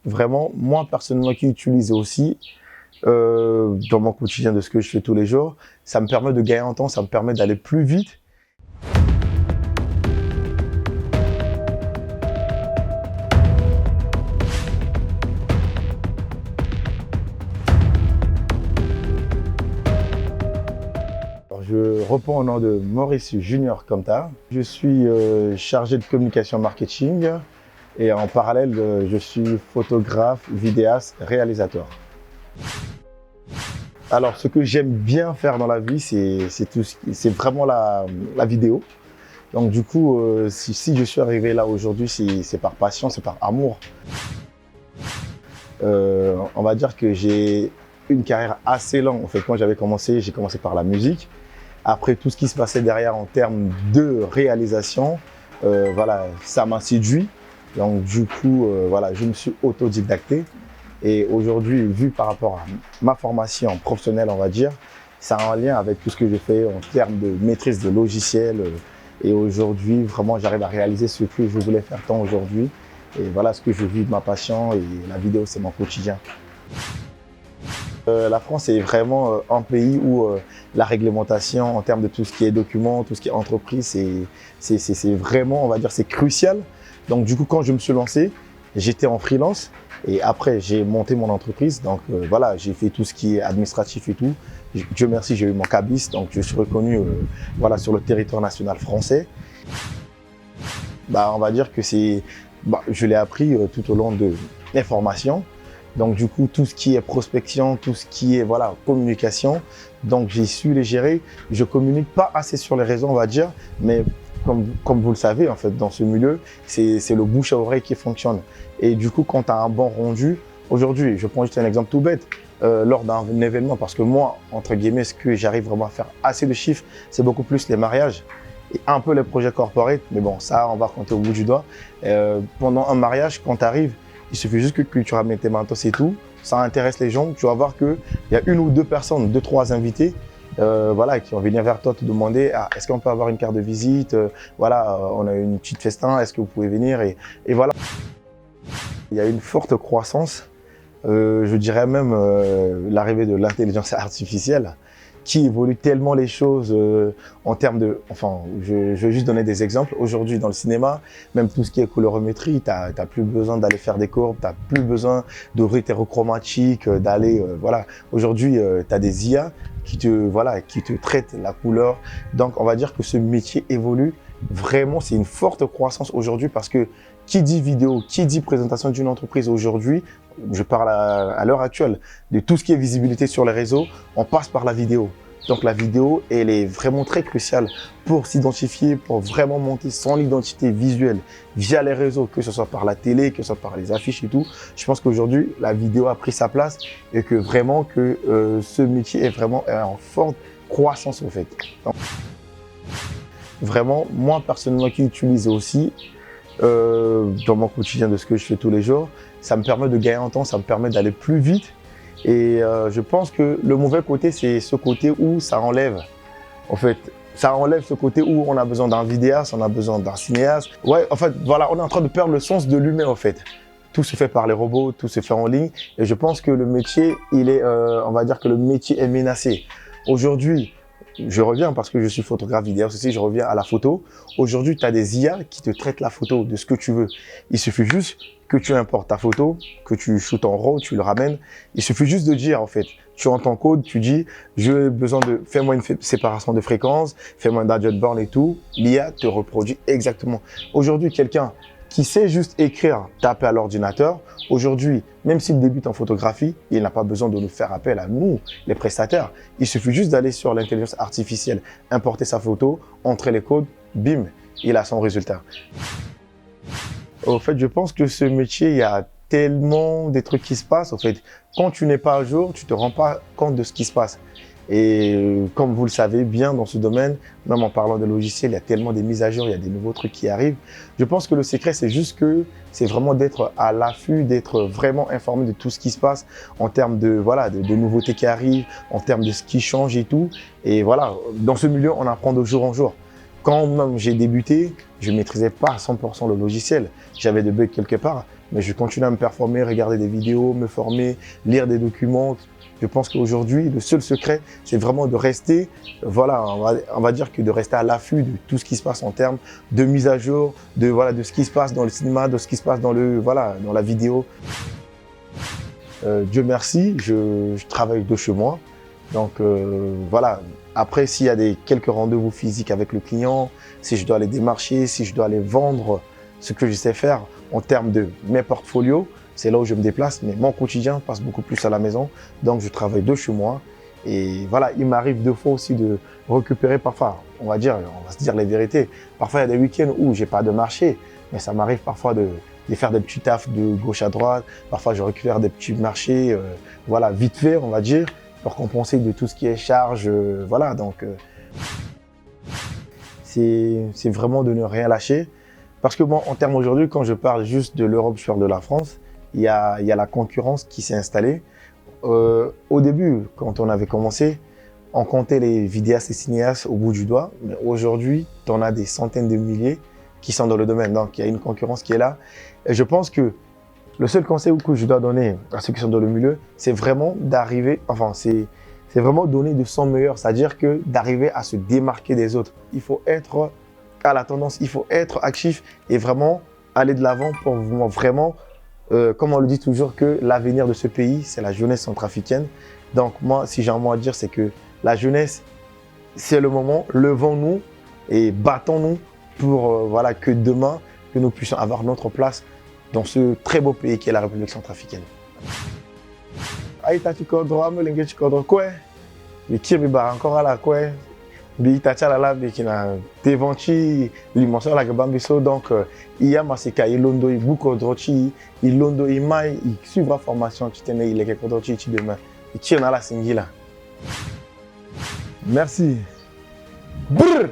Vraiment, moi personnellement qui utilise aussi dans mon quotidien de ce que je fais tous les jours, ça me permet de gagner en temps, ça me permet d'aller plus vite. Alors, je réponds au nom de Maurice Junior Comta. Je suis chargé de communication marketing et en parallèle, je suis photographe, vidéaste, réalisateur. Alors, ce que j'aime bien faire dans la vie, c'est vraiment la vidéo. Donc du coup, si je suis arrivé là aujourd'hui, c'est par passion, c'est par amour. On va dire que j'ai une carrière assez longue. En fait, quand j'ai commencé par la musique. Après, tout ce qui se passait derrière en termes de réalisation, voilà, ça m'a séduit. Donc du coup, voilà, je me suis autodidacté. Et aujourd'hui, vu par rapport à ma formation professionnelle, on va dire, ça a un lien avec tout ce que j'ai fait en termes de maîtrise de logiciels. Et aujourd'hui, vraiment, j'arrive à réaliser ce que je voulais faire tant aujourd'hui. Et voilà ce que je vis de ma passion et la vidéo, c'est mon quotidien. La France est vraiment un pays où la réglementation en termes de tout ce qui est documents, tout ce qui est entreprise, c'est vraiment, on va dire, c'est crucial. Donc du coup, quand je me suis lancé, j'étais en freelance et après, j'ai monté mon entreprise. Donc voilà, j'ai fait tout ce qui est administratif et tout. Dieu merci, j'ai eu mon cabis, donc je suis reconnu voilà, sur le territoire national français. On va dire que je l'ai appris tout au long de mes formations. Donc du coup, tout ce qui est prospection, tout ce qui est voilà, communication, donc j'ai su les gérer. Je communique pas assez sur les réseaux, on va dire, mais comme vous le savez, en fait, dans ce milieu, c'est le bouche à oreille qui fonctionne. Et du coup, quand tu as un bon rendu, aujourd'hui, je prends juste un exemple tout bête, lors d'un événement, parce que moi, entre guillemets, ce que j'arrive vraiment à faire assez de chiffres, c'est beaucoup plus les mariages et un peu les projets corporate, mais bon, ça, on va compter au bout du doigt. Pendant un mariage, quand tu arrives, il suffit juste que tu ramènes tes matos et tout, ça intéresse les gens, tu vas voir qu'il y a une ou deux personnes, 2-3 invités, voilà, qui vont venir vers toi te demander est-ce qu'on peut avoir une carte de visite, voilà, on a une petite festin, est-ce que vous pouvez venir et voilà. Il y a une forte croissance, je dirais même l'arrivée de l'intelligence artificielle qui évolue tellement les choses en termes de... Enfin, je vais juste donner des exemples. Aujourd'hui, dans le cinéma, même tout ce qui est colorimétrie, tu n'as plus besoin d'aller faire des courbes, tu n'as plus besoin de hétérochromatiques, d'aller... voilà. Aujourd'hui, tu as des IA qui te traitent la couleur. Donc, on va dire que ce métier évolue. Vraiment, c'est une forte croissance aujourd'hui parce que qui dit vidéo, qui dit présentation d'une entreprise aujourd'hui, je parle à l'heure actuelle de tout ce qui est visibilité sur les réseaux, on passe par la vidéo. Donc la vidéo, elle est vraiment très cruciale pour s'identifier, pour vraiment monter son identité visuelle via les réseaux, que ce soit par la télé, que ce soit par les affiches et tout. Je pense qu'aujourd'hui, la vidéo a pris sa place et que vraiment ce métier est vraiment en forte croissance en fait. Donc, vraiment, moi personnellement qui utilise aussi dans mon quotidien de ce que je fais tous les jours, ça me permet de gagner en temps, ça me permet d'aller plus vite. Et je pense que le mauvais côté, c'est ce côté où ça enlève. En fait, ça enlève ce côté où on a besoin d'un vidéaste, on a besoin d'un cinéaste. Ouais, en fait, voilà, on est en train de perdre le sens de l'humain, en fait. Tout se fait par les robots, tout se fait en ligne. Et je pense que le métier, on va dire que le métier est menacé. Aujourd'hui, je reviens parce que je suis photographe vidéaste aussi, je reviens à la photo. Aujourd'hui, tu as des IA qui te traitent la photo de ce que tu veux. Il suffit juste que tu importes ta photo, que tu shootes en RAW, tu le ramènes. Il suffit juste de dire, en fait, tu entends ton code, tu dis, j'ai besoin fais-moi une séparation de fréquences, fais-moi un budget born et tout. L'IA te reproduit exactement. Aujourd'hui, quelqu'un qui sait juste écrire, taper à l'ordinateur, aujourd'hui, même s'il débute en photographie, il n'a pas besoin de nous faire appel à nous, les prestataires. Il suffit juste d'aller sur l'intelligence artificielle, importer sa photo, entrer les codes, bim, il a son résultat. Au fait, je pense que ce métier, il y a tellement des trucs qui se passent. En fait, quand tu n'es pas à jour, tu te rends pas compte de ce qui se passe. Et comme vous le savez bien dans ce domaine, même en parlant de logiciels, il y a tellement des mises à jour, il y a des nouveaux trucs qui arrivent. Je pense que le secret, c'est juste que c'est vraiment d'être à l'affût, d'être vraiment informé de tout ce qui se passe en termes de, voilà, de nouveautés qui arrivent, en termes de ce qui change et tout. Et voilà, dans ce milieu, on apprend de jour en jour. Quand même j'ai débuté, je ne maîtrisais pas à 100% le logiciel. J'avais des bugs quelque part. mais je continue à me performer, regarder des vidéos, me former, lire des documents. Je pense qu'aujourd'hui, le seul secret, c'est vraiment de rester, voilà, on va dire que de rester à l'affût de tout ce qui se passe en termes de mise à jour, voilà, de ce qui se passe dans le cinéma, de ce qui se passe dans la vidéo. Dieu merci, je travaille de chez moi. Donc voilà, après s'il y a quelques rendez-vous physiques avec le client, si je dois aller démarcher, si je dois aller vendre ce que je sais faire en termes de mes portfolios, c'est là où je me déplace, mais mon quotidien passe beaucoup plus à la maison. Donc je travaille de chez moi. Et voilà, il m'arrive deux fois aussi de récupérer parfois, on va se dire les vérités. Parfois il y a des week-ends où j'ai pas de marché, mais ça m'arrive parfois de faire des petits tafs de gauche à droite. Parfois, je récupère des petits marchés, voilà, vite fait, on va dire, pour compenser de tout ce qui est charge, voilà. Donc, c'est vraiment de ne rien lâcher. Parce que bon, en termes aujourd'hui, quand je parle juste de l'Europe, je parle de la France, il y a la concurrence qui s'est installée. Au début, quand on avait commencé, on comptait les vidéastes et cinéastes au bout du doigt. Mais aujourd'hui, on a des centaines de milliers qui sont dans le domaine. Donc, il y a une concurrence qui est là. Et je pense que le seul conseil que je dois donner à ceux qui sont dans le milieu, c'est vraiment d'arriver, enfin, c'est vraiment donner de son meilleur, c'est-à-dire que d'arriver à se démarquer des autres. Il faut être à la tendance, il faut être actif et vraiment aller de l'avant pour vraiment, comme on le dit toujours, que l'avenir de ce pays, c'est la jeunesse centrafricaine. Donc, moi, si j'ai un mot à dire, c'est que la jeunesse, c'est le moment, levons-nous et battons-nous pour voilà, que demain, que nous puissions avoir notre place dans ce très beau pays qui est la République centrafricaine. Aïta tu kodro amelinge tu kodro quoi? Mais qui est encore à la quoi? Mais tacha la la qui na devanti limonso la gabambiso donc il y a masika ilondo ibuko drochi ilondo imai il suivra formation tu tenais il est quelque drochi tu demain et qui na la singila. Merci. Brrr.